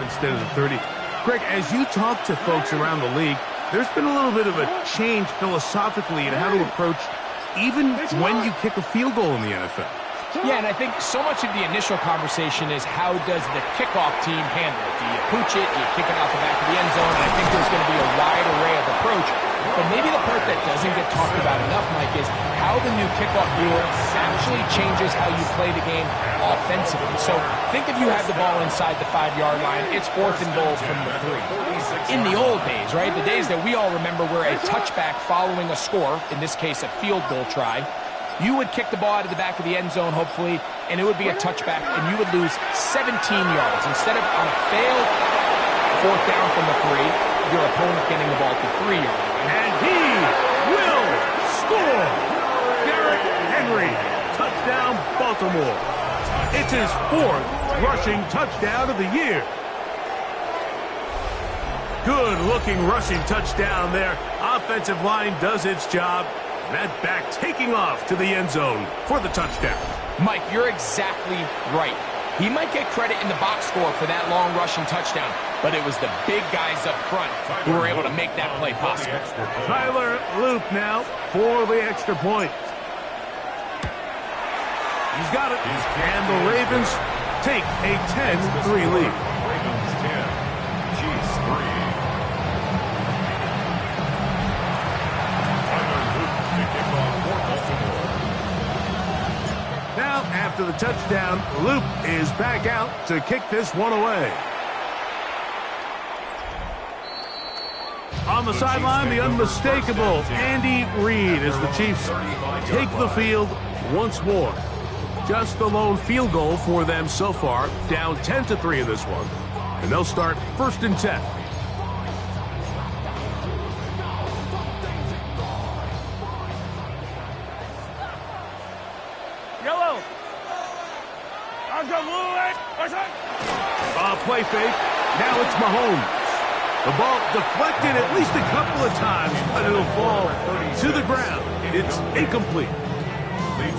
instead of the 30. Greg, as you talk to folks around the league, there's been a little bit of a change philosophically in how to approach even when you kick a field goal in the NFL. Yeah, and I think so much of the initial conversation is how does the kickoff team handle it? Do you pooch it? Do you kick it out the back of the end zone? And I think there's going to be a wide array of approach. But maybe the part that doesn't get talked about enough, Mike, is how the new kickoff rule actually changes how you play the game offensively. So think if you have the ball inside the 5-yard line, it's 4th and goal from the 3. In the old days, right, the days that we all remember where a touchback following a score, in this case a field goal try, you would kick the ball out of the back of the end zone, hopefully, and it would be a touchback, and you would lose 17 yards. Instead of on a failed 4th down from the 3, your opponent getting the ball at the 3-yard line. And he will score! Derrick Henry, touchdown Baltimore. It's his 4th rushing touchdown of the year. Good-looking rushing touchdown there. Offensive line does its job. That back taking off to the end zone for the touchdown. Mike, you're exactly right. He might get credit in the box score for that long rushing touchdown, but it was the big guys up front who were able to make that play possible. Tyler Loop now for the extra point. He's got it. And the Ravens take a 10-3 lead. Ravens 10, Chiefs 3. Now, after the touchdown, Loop is back out to kick this one away. On the sideline, the unmistakable Andy Reid as the Chiefs take the field once more. Just the lone field goal for them so far, down 10-3 in this one. And they'll start 1st and 10. Play fake. Now it's Mahomes. The ball deflected at least a couple of times, but it'll fall to the ground. It's incomplete.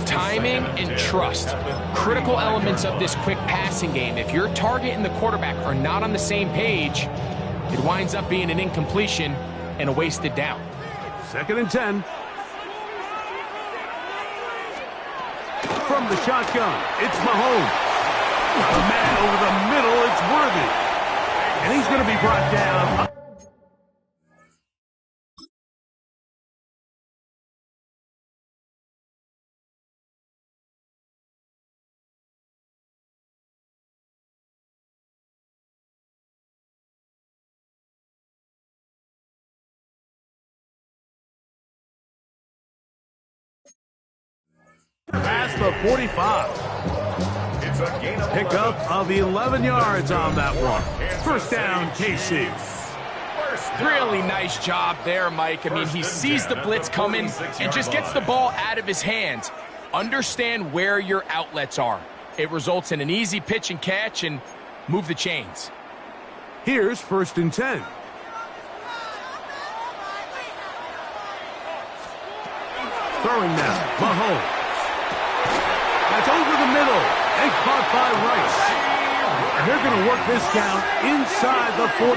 Timing and trust. Critical elements of this quick passing game. If your target and the quarterback are not on the same page, it winds up being an incompletion and a wasted down. 2nd and 10. From the shotgun, it's Mahomes. A man over the middle, it's Worthy. And he's going to be brought down. Past the 45. Pickup of 11 yards on that one. 1st down, KC. Really nice job there, Mike. I mean, he sees the blitz coming and just gets the ball out of his hands. Understand where your outlets are. It results in an easy pitch and catch and move the chains. Here's 1st and 10. Throwing now, Mahomes. That's over the middle. And caught by Rice. And they're going to work this down inside the 45.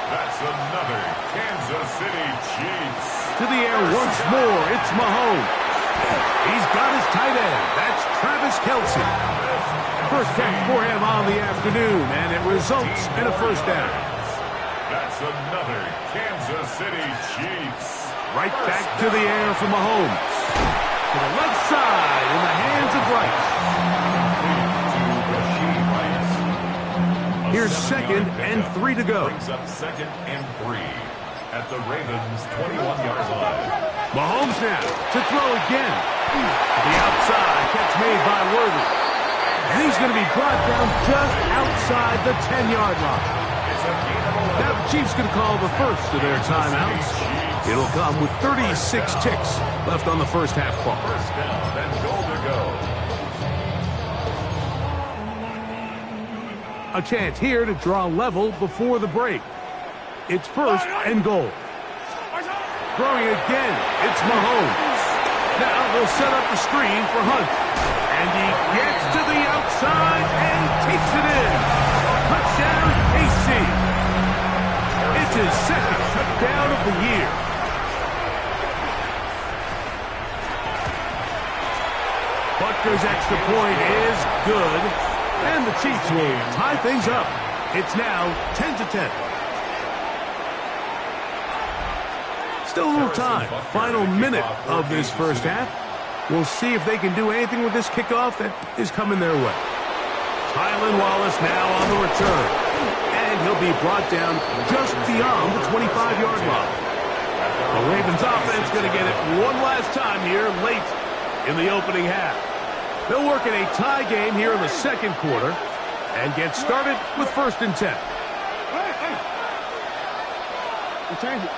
That's another Kansas City Chiefs. To the air once more, it's Mahomes. He's got his tight end. That's Travis Kelce. 1st catch for him on the afternoon, and it results in a 1st down. That's another Kansas City Chiefs. Right back to the air for Mahomes. To the left side in the hands of Rice. Here's 2nd and 3 to go. Brings up 2nd and 3 at the Ravens' 21-yard line. Mahomes now to throw again. The outside catch made by Worthy. And he's going to be brought down just outside the 10-yard line. Now the Chiefs going to call the first of their timeouts. It'll come with 36 ticks left on the 1st half clock. 1st down and goal to go. A chance here to draw level before the break. It's 1st and goal. Throwing again, it's Mahomes. Now they'll set up the screen for Hunt. And he gets to the outside and takes it in. Bears' extra point is good. And the Chiefs will tie things up. It's now 10-10. Still a little time. Final minute of this first half. We'll see if they can do anything with this kickoff that is coming their way. Tylan Wallace now on the return. And he'll be brought down just beyond the 25-yard line. The Ravens offense going to get it one last time here late in the opening half. They'll work in a tie game here in the second quarter and get started with 1st and 10. Change it.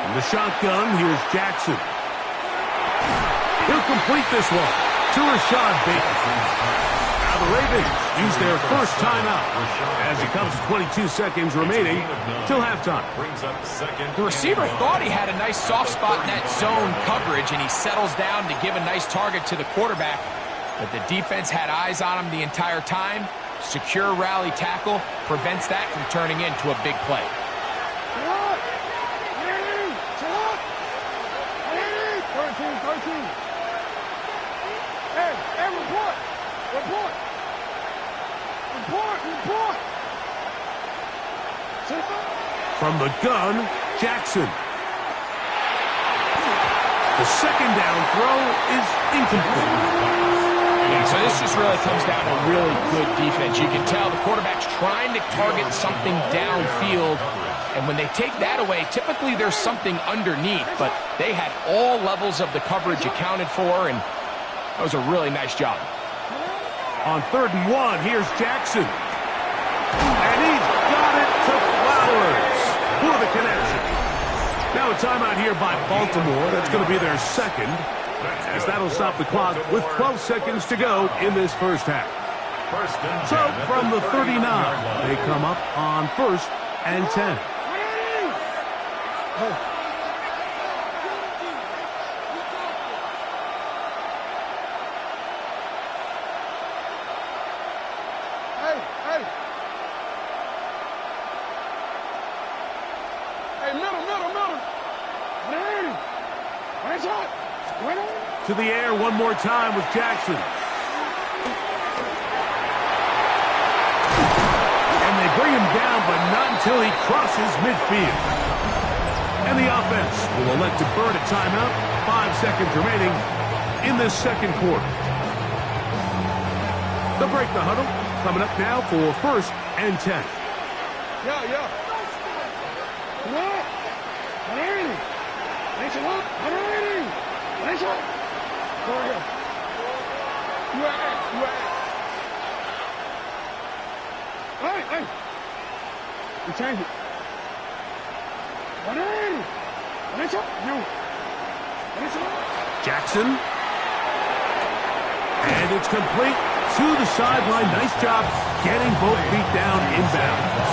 From the shotgun, here's Jackson. He'll complete this one to Rashad Bateman. Now the Ravens use their first timeout as it comes to 22 seconds remaining till halftime. The receiver thought he had a nice soft spot in that zone coverage, and he settles down to give a nice target to the quarterback. But the defense had eyes on him the entire time. Secure rally tackle prevents that from turning into a big play. From the gun, Jackson. The second down throw is incomplete. Yeah, so this just really comes down to really good defense. You can tell the quarterback's trying to target something downfield, and when they take that away, typically there's something underneath, but they had all levels of the coverage accounted for, and that was a really nice job. On 3rd and 1, here's Jackson. And he's got it to Flowers for the connection. Now a timeout here by Baltimore. That's going to be their second, as that'll stop the clock with 12 seconds to go in this first half. So from the 39, they come up on 1st and 10. To the air one more time with Jackson. And they bring him down, but not until he crosses midfield. And the offense will elect to burn a timeout. 5 seconds remaining in this second quarter. They'll break the huddle. Coming up now for 1st and 10. Change it. Jackson. And it's complete to the sideline. Nice job getting both feet down inbounds.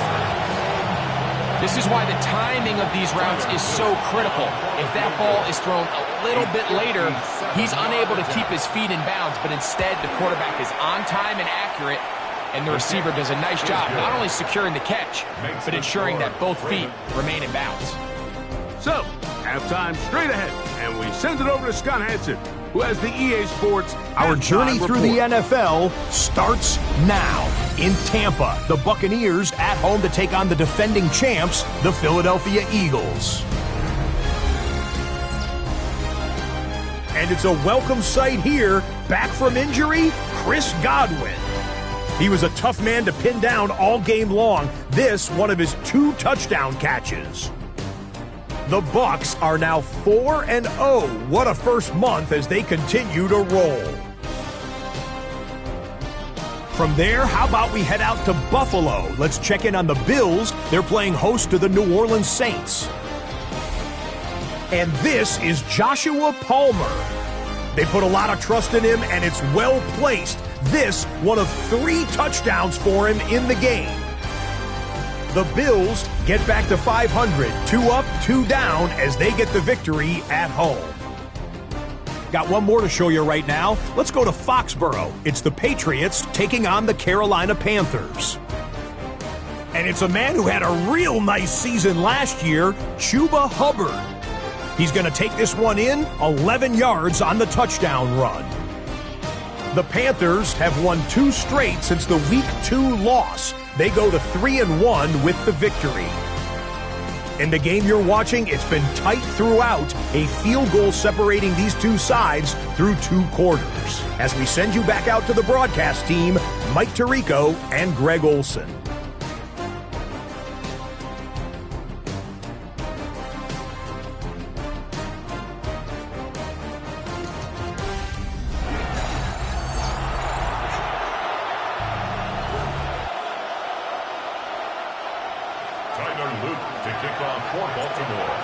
This is why the timing of these routes is so critical. If that ball is thrown a little bit later, he's unable to keep his feet in bounds, but instead the quarterback is on time and accurate, and the receiver does a nice job not only securing the catch, but ensuring that both feet remain in bounds. So, halftime straight ahead, and we send it over to Scott Hansen, who has the EA Sports Our journey through the report. NFL starts now. In Tampa, the Buccaneers at home to take on the defending champs, the Philadelphia Eagles. And it's a welcome sight here. Back from injury, Chris Godwin. He was a tough man to pin down all game long. This, one of his 2 touchdown catches. The Bucs are now 4-0. What a first month as they continue to roll. From there, how about we head out to Buffalo? Let's check in on the Bills. They're playing host to the New Orleans Saints. And this is Joshua Palmer. They put a lot of trust in him, and it's well placed. This, one of 3 touchdowns for him in the game. The Bills get back to 500, 2 up, 2 down as they get the victory at home. Got one more to show you right now. Let's go to Foxborough. It's the Patriots taking on the Carolina Panthers. And it's a man who had a real nice season last year, Chuba Hubbard. He's going to take this one in, 11 yards on the touchdown run. The Panthers have won 2 straight since the Week 2 loss. They go to 3-1 with the victory. In the game you're watching, it's been tight throughout, a field goal separating these two sides through 2 quarters. As we send you back out to the broadcast team, Mike Tirico and Greg Olson. To kick off for Baltimore.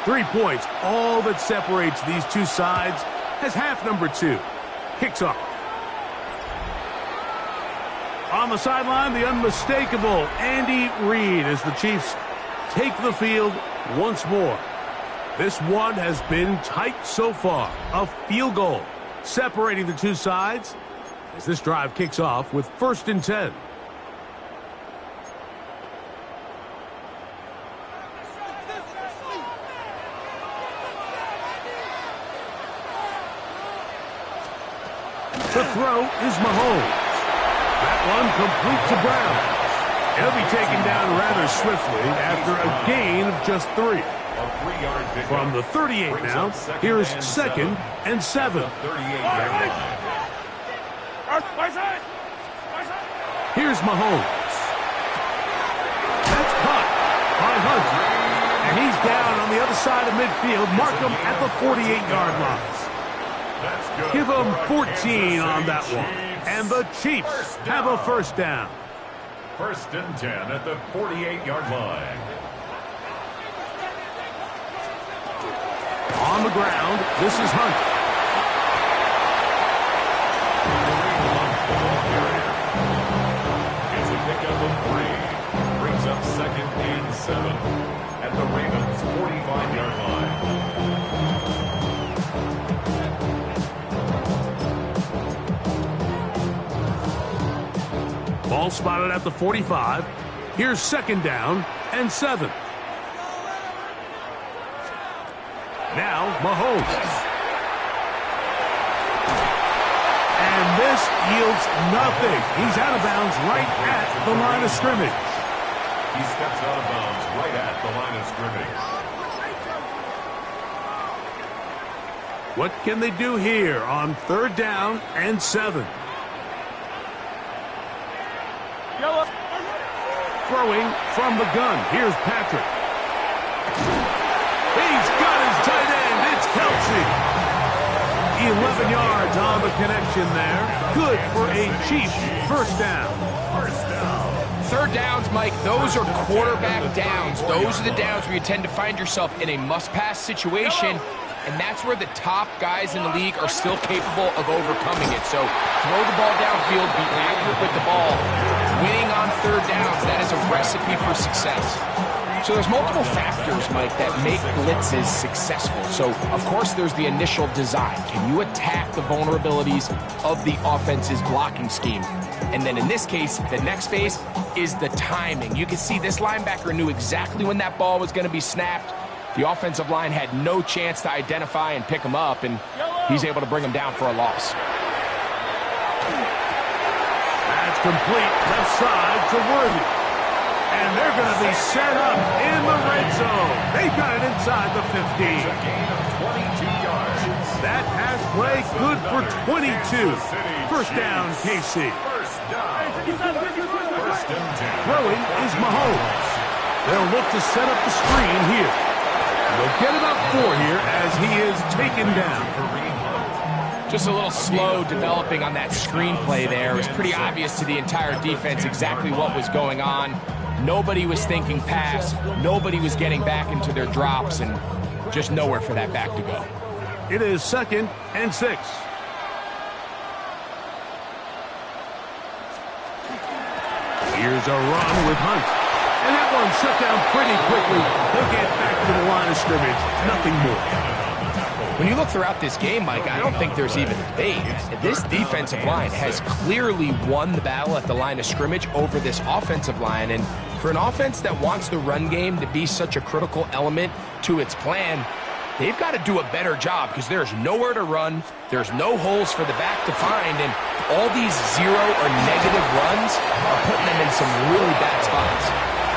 3 points, all that separates these two sides, as half number 2 kicks off. On the sideline, the unmistakable Andy Reid as the Chiefs take the field once more. This one has been tight so far. A field goal separating the two sides as this drive kicks off with 1st and 10. The throw is Mahomes. That one complete to Brown. He'll be taken down rather swiftly after a gain of just 3. From the 38 now, here's 2nd and 7. Here's Mahomes. That's caught by Hunt. And he's down on the other side of midfield. Mark him at the 48-yard line. Give them 14 on that one. And the Chiefs have a 1st down. 1st and 10 at the 48-yard line. On the ground, this is Hunt. It's a pickup of 3. Brings up 2nd and 7 at the Ravens' 45-yard line. Ball spotted at the 45. Here's 2nd down and 7. Now Mahomes. And this yields nothing. He's out of bounds right at the line of scrimmage. He steps out of bounds right at the line of scrimmage. What can they do here on 3rd down and 7? Throwing from the gun. Here's Patrick. He's got his tight end. It's Kelsey. 11 yards on the connection there. Good for a Chiefs 1st down. 3rd downs, Mike, those are quarterback downs. Those are the downs where you tend to find yourself in a must-pass situation, and that's where the top guys in the league are still capable of overcoming it. So throw the ball downfield, be accurate with the ball. Winning on 3rd downs, that is a recipe for success. So there's multiple factors, Mike, that make blitzes successful. So, of course, there's the initial design. Can you attack the vulnerabilities of the offense's blocking scheme? And then in this case, the next phase is the timing. You can see this linebacker knew exactly when that ball was going to be snapped. The offensive line had no chance to identify and pick him up, and he's able to bring him down for a loss. That's complete left side to Worthy. And they're going to be set up in the red zone. They've got it inside the 15. It's a gain of 22 yards. That pass play good for 22. 1st down, KC. 1st down. 1st and 10. Throwing is Mahomes. They'll look to set up the screen here. They'll get about 4 here as he is taken down. Just a little slow developing on that screenplay there. It was pretty obvious to the entire defense exactly what was going on. Nobody was thinking pass. Nobody was getting back into their drops, and just nowhere for that back to go. It is 2nd and 6. Here's a run with Hunt. And that one shut down pretty quickly. He'll get back to the line of scrimmage. Nothing more. When you look throughout this game, Mike, I don't think there's even a debate. This defensive line has clearly won the battle at the line of scrimmage over this offensive line. And for an offense that wants the run game to be such a critical element to its plan, they've got to do a better job because there's nowhere to run, there's no holes for the back to find, and all these zero or negative runs are putting them in some really bad spots.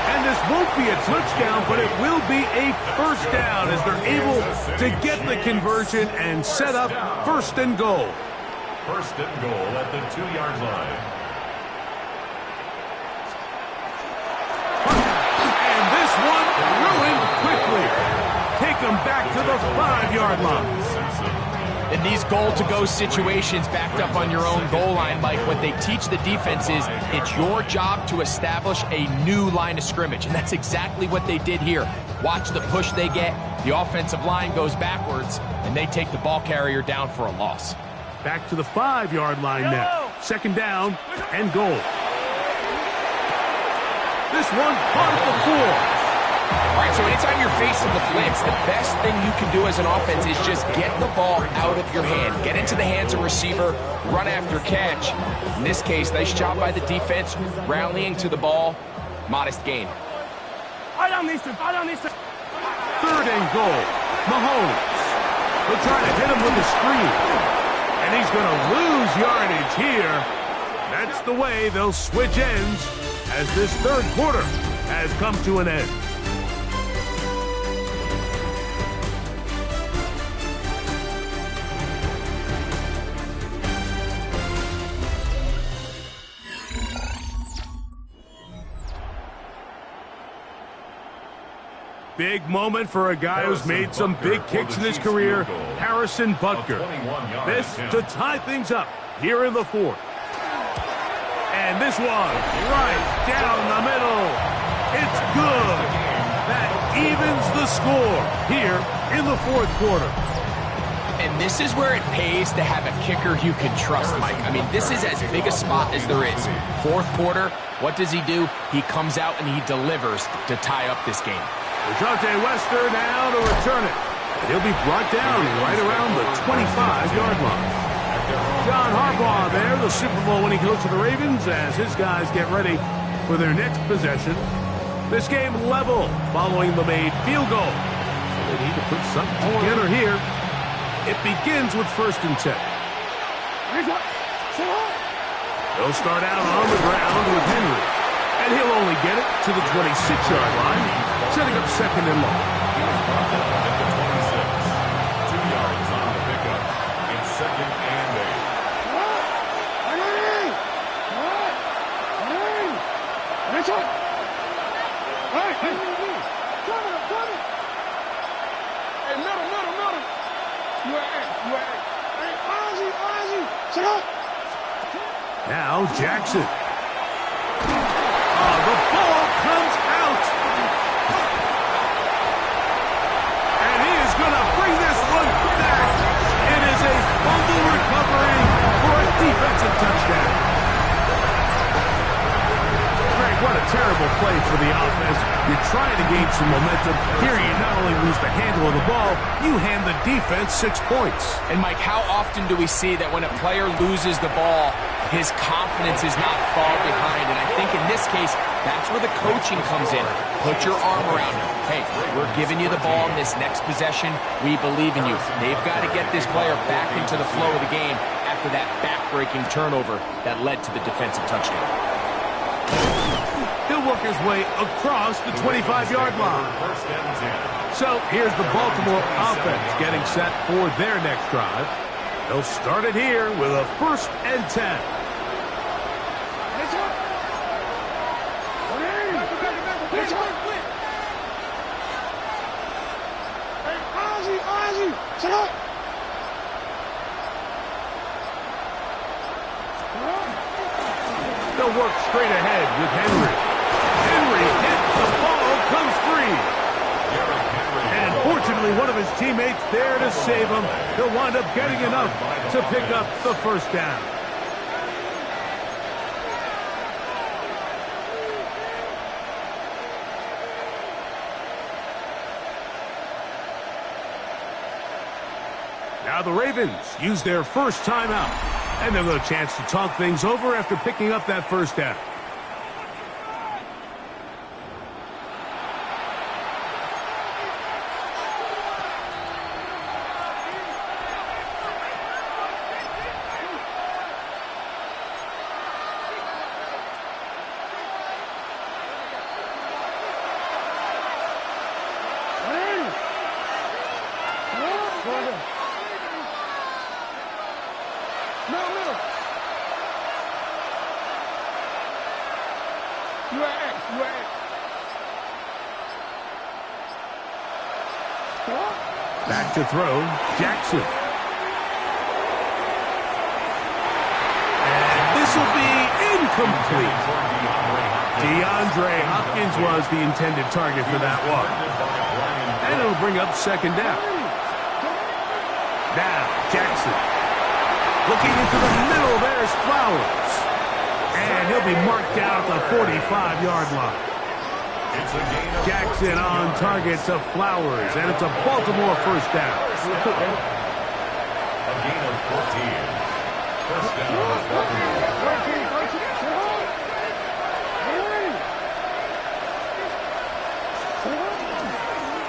And this won't be a touchdown, but it will be a first down as they're able to get the conversion and set up first and goal. First and goal at the 2-yard line. And this one ruined quickly. Take them back to the 5-yard line. In these goal-to-go situations backed up on your own goal line, Mike, what they teach the defense is it's your job to establish a new line of scrimmage, and that's exactly what they did here. Watch the push they get. The offensive line goes backwards, and they take the ball carrier down for a loss. Back to the 5-yard line now. Second down and goal. This one caught at the 4. All right, so anytime you're facing the blitz, the best thing you can do as an offense is just get the ball out of your hand. Get into the hands of receiver, run after catch. In this case, nice job by the defense, rallying to the ball. Modest gain. Third and goal. Mahomes. They'll try to hit him with a screen. And he's going to lose yardage here. That's the way they'll switch ends as this third quarter has come to an end. Big moment for a guy who's made some big kicks in his career, Harrison Butker. This to tie things up here in the fourth. And this one right down the middle. It's good. That evens the score here in the fourth quarter. And this is where it pays to have a kicker you can trust, Mike. I mean, this is as big a spot as there is. Fourth quarter, what does he do? He comes out and he delivers to tie up this game. Dejounte Wester now to return it. And he'll be brought down right around the 25-yard line. John Harbaugh there, the Super Bowl winning coach of the Ravens, as his guys get ready for their next possession. This game level following the made field goal. So they need to put something together here. It begins with 1st and 10. They'll start out on the ground with Henry. And he'll only get it to the 26-yard line, setting up second and long. He was brought down at the 26. 2 yards on the pickup. It's second and 8. Now Jackson. The ball comes out. And he is going to bring this one back. It is a fumble recovery for a defensive touchdown. Greg, what a terrible play for the offense. You're trying to gain some momentum. Here you not only lose the handle of the ball, you hand the defense 6 points. And Mike, how often do we see that when a player loses the ball, his confidence is not far behind? And I think in this case, that's where the coaching comes in. Put your arm around him. Hey, we're giving you the ball in this next possession. We believe in you. They've got to get this player back into the flow of the game after that back-breaking turnover that led to the defensive touchdown. He'll work his way across the 25-yard line. So here's the Baltimore offense getting set for their next drive. They'll start it here with a 1st and 10. They'll work straight ahead with Henry. Henry hits the ball, comes free. And fortunately, one of his teammates there to save him. He'll wind up getting enough to pick up the first down. Now the Ravens use their first timeout, and they'll get a chance to talk things over after picking up that first down. Back to throw, Jackson. And this will be incomplete. DeAndre Hopkins was the intended target for that one. And it'll bring up second down. Now, Jackson. Looking into the middle, there's Flowers. And he'll be marked down at the 45-yard line. Jackson on target to Flowers, and it's a Baltimore first down. A gain of 14. First down,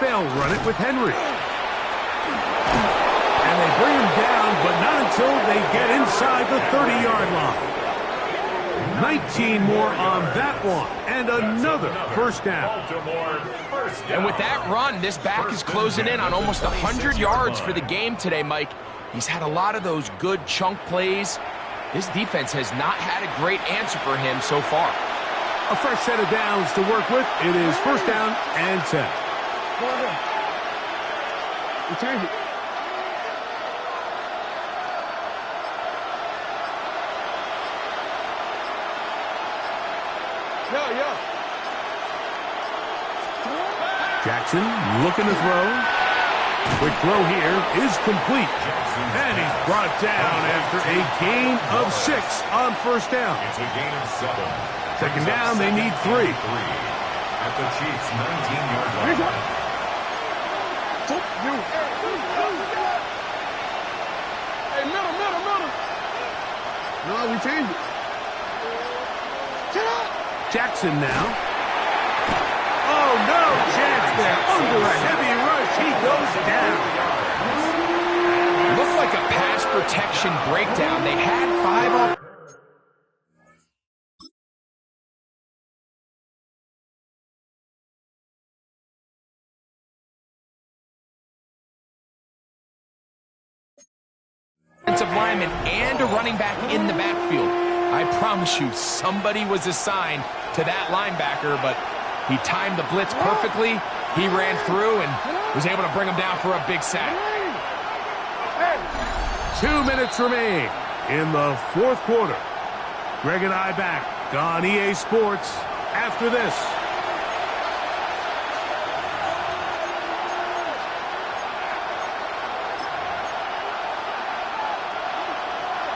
They'll run it with Henry. And they bring him down, but not until they get inside the 30-yard line. 19 more on that one, and another first down. And with that run, this back is closing in on almost 100 yards for the game today, Mike. He's had a lot of those good chunk plays. This defense has not had a great answer for him so far. A fresh set of downs to work with. It is first down and 10. Change it. Jackson looking to throw. Quick throw here is complete. And he's brought down after a gain of 6 on first down. It's a gain of 7. Second down, they need 3. At the Chiefs' 19-yard line. Hey, middle. No, we changed it. Jackson now. Oh, no chance there. Under a heavy rush, he goes down. Looked like a pass protection breakdown. They had 5 off. Offensive lineman and a running back in the backfield. I promise you, somebody was assigned to that linebacker, but he timed the blitz perfectly. He ran through and was able to bring him down for a big sack. 2 minutes remain in the fourth quarter. Greg and I back on EA Sports after this.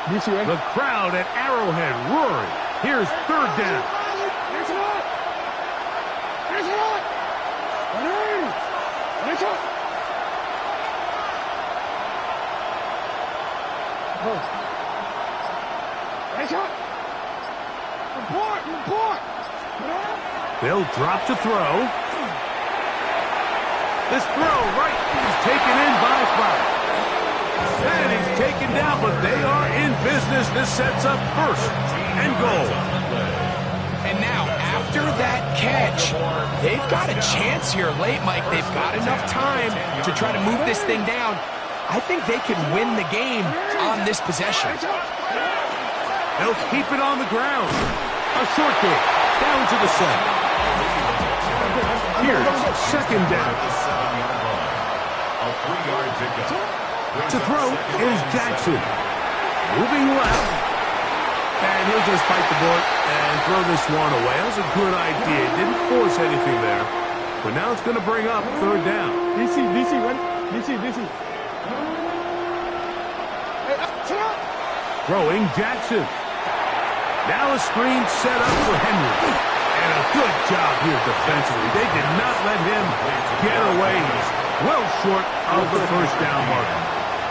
The crowd at Arrowhead roaring. Here's third down. They'll drop to throw. This throw right is taken in by Flowers. And he's taken down, but they are in business. This sets up first and goal. And now, after that catch, they've got a chance here late, Mike. They've got enough time to try to move this thing down. I think they can win the game on this possession. They'll keep it on the ground. A short game, down to the 7. Here's second down. A 3-yard pickup. To throw is Jackson. Moving left. And he'll just bite the bullet and throw this one away. That was a good idea. Didn't force anything there. But now it's going to bring up third down. DC, run. DC. Throwing Jackson. Now a screen set up for Henry. And a good job here defensively. They did not let him get away. He's well short of the first down mark.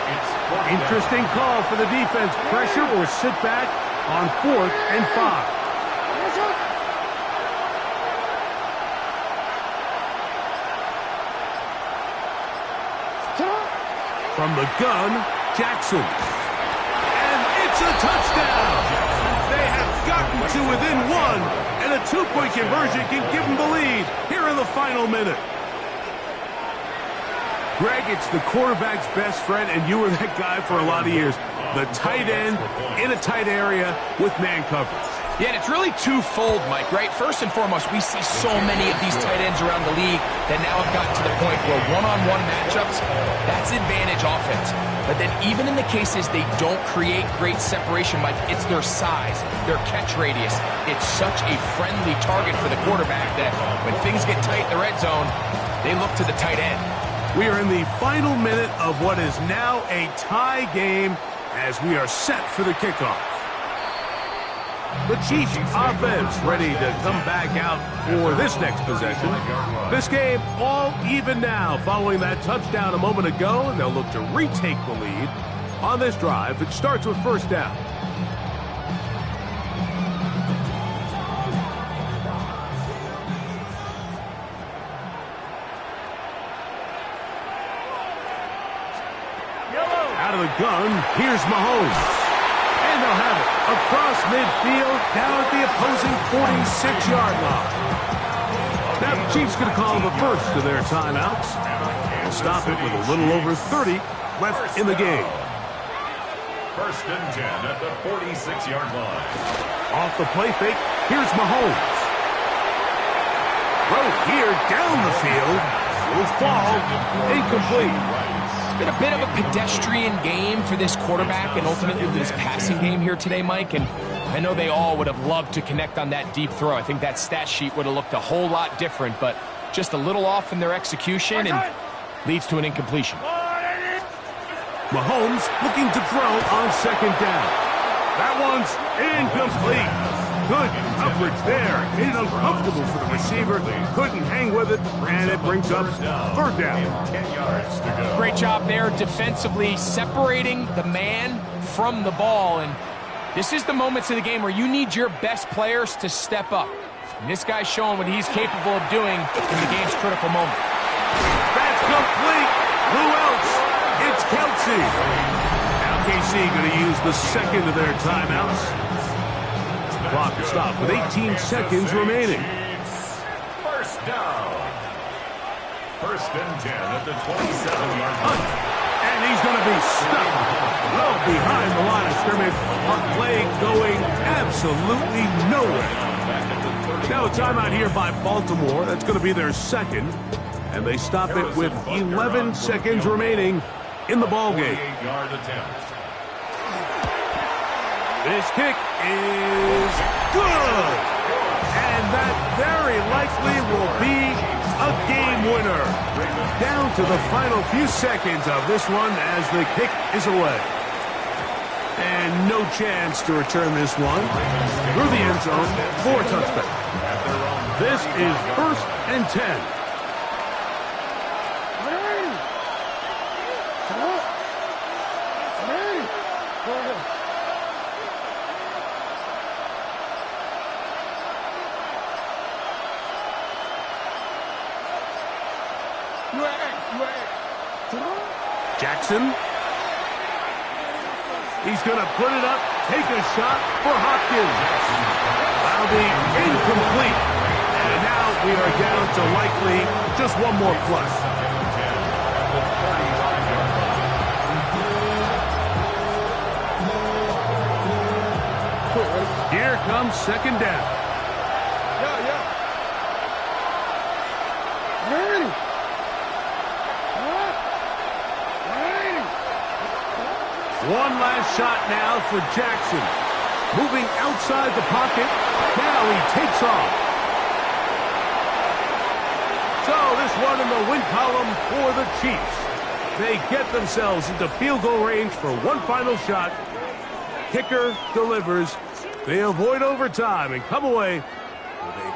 It's Interesting call for the defense. Pressure or sit back on 4th and 5. From the gun, Jackson. And it's a touchdown. They have gotten to within 1, and a 2-point conversion can give them the lead here in the final minute. Greg, it's the quarterback's best friend, and you were that guy for a lot of years. The tight end in a tight area with man coverage. Yeah, and it's really twofold, Mike, right? First and foremost, we see so many of these tight ends around the league that now have gotten to the point where one-on-one matchups, that's advantage offense. But then even in the cases they don't create great separation, Mike, it's their size, their catch radius. It's such a friendly target for the quarterback that when things get tight in the red zone, they look to the tight end. We are in the final minute of what is now a tie game as we are set for the kickoff. The Chiefs offense ready to come back out for this next possession. This game all even now following that touchdown a moment ago, and they'll look to retake the lead on this drive. It starts with first down. Out of the gun, here's Mahomes. And they'll have it across midfield, down at the opposing 46-yard line. Now the Chiefs going to call the first of their timeouts and stop it with a little over 30 left in the game. First and 10 at the 46-yard line. Off the play fake, here's Mahomes. Throw here down the field will fall incomplete. Been a bit of a pedestrian game for this quarterback and ultimately this passing game here today, Mike, and I know they all would have loved to connect on that deep throw. I think that stat sheet would have looked a whole lot different, but just a little off in their execution and leads to an incompletion. Mahomes looking to throw on second down. That one's incomplete. Good coverage there. Made it uncomfortable for the receiver. Couldn't hang with it, and it brings up third down. 10 yards to go. Great job there defensively, separating the man from the ball. And this is the moments of the game where you need your best players to step up. And this guy's showing what he's capable of doing in the game's critical moment. That's complete. Who else? It's Kelsey. Now KC going to use the second of their timeouts. Clock is stopped with 18 seconds remaining. First down. First and 10 at the 27-yard line. And he's going to be stuck well behind the line of scrimmage. A play going absolutely nowhere. Now a timeout here by Baltimore. That's going to be their second. And they stop it with 11 seconds remaining in the ballgame. 48-yard attempt. This kick is good. And that very likely will be a game winner. Down to the final few seconds of this one as the kick is away. And no chance to return this one through the end zone for a touchdown. This is first and 10. Jackson. He's going to put it up, take a shot for Hopkins. That'll be incomplete. And now we are down to likely just one more plus. Here comes second down. One last shot now for Jackson. Moving outside the pocket. Now he takes off. So this one in the win column for the Chiefs. They get themselves into field goal range for one final shot. Kicker delivers. They avoid overtime and come away